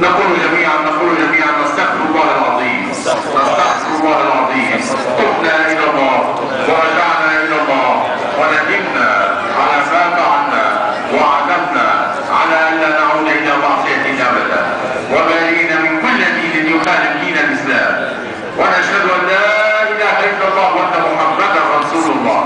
نقول جميعا نستغفر الله العظيم، نستغفر الله العظيم. تبنا الى الله ورجعنا الى الله وندمنا على ما فعلنا وعزمنا على الا نعود الى معصيته ابدا، وبارينا من كل دين يخالف دين الاسلام، ونشهد ان لا اله الا الله وان محمدا رسول الله.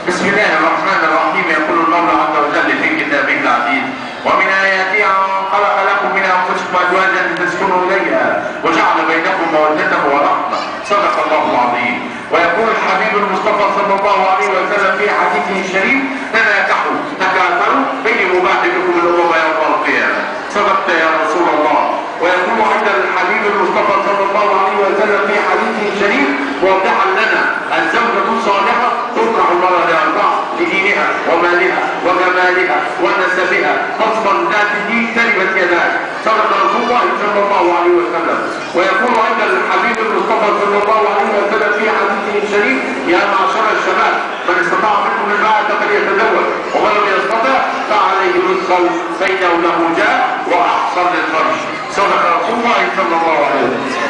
بسم الله الرحمن الرحيم. يقول المولى عز وجل في كتابه العزيز: ومن آياته أن خلق لكم من أنفسكم أزواجا لتسكنوا إليها وجعل بينكم مودة ورحمة. صدق الله العظيم. ويقول الحبيب المصطفى صلى الله عليه وسلم في حديثه الشريف: تناكحوا تكاثروا فإني مباح بكم الأمم يوم القيامة. صدقت يا رسول الله. ويقول عند الحبيب المصطفى صلى الله عليه وسلم في حديثه الشريف موضحا لنا: الزوجة الصالحة تطرح المرأة لأربعة: لدينها ومالها وجمالها ونسبها، فاصبر ذات الدين تربت يداك. صدق رسول الله صلى الله عليه وسلم. ويقول عند الحبيب المصطفى صلى الله عليه وسلم في حديثه الشريف: يا معشر الشباب من استطاع منكم الباءة فليتزوج، ومن لم يستطع فعليه بالصوم فإنه له جاء وأحصن للفرج. صدق رسول الله صلى الله عليه وسلم.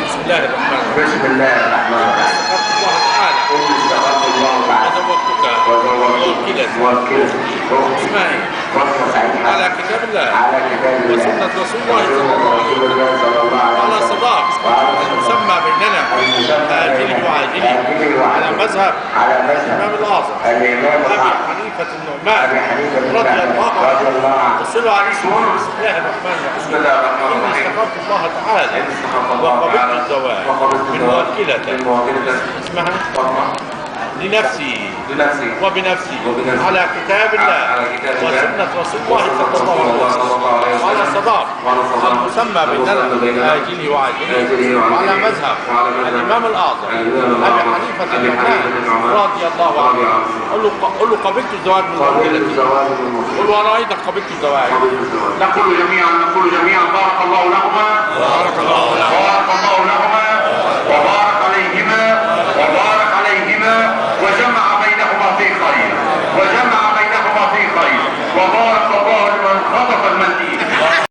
بسم الله الرحمن الرحيم. بسم الله الرحمن الرحيم. الله تعالى. قل استغفر الله تعالى وزوجتك ووكلت اسمعي على كتاب الله وسنة رسول الله صلى الله عليه وسلم على صداق المسمى بيننا آجله وعاجله على مذهب الإمام الأعظم أبي حنيفة النعمان رضي الله عنه. وصلوا عليه سؤال. بسم الله الرحمن الرحيم. إن استغفرت الله تعالى وقبلت الزواج من موكلة اسمها لنفسي وبنفسي على كتاب الله وسنة رسول الله صلى الله عليه وسلم على صداق المسمى بيننا آجله وعاجله وعلى مذهب الإمام الأعظم أبي حنيفة النعمان رضي الله عنه. قل له قبلت الزواج من موكلتي. قل وأنا أيضا قبلت الزواج. نقول جميعا بارك الله لكما.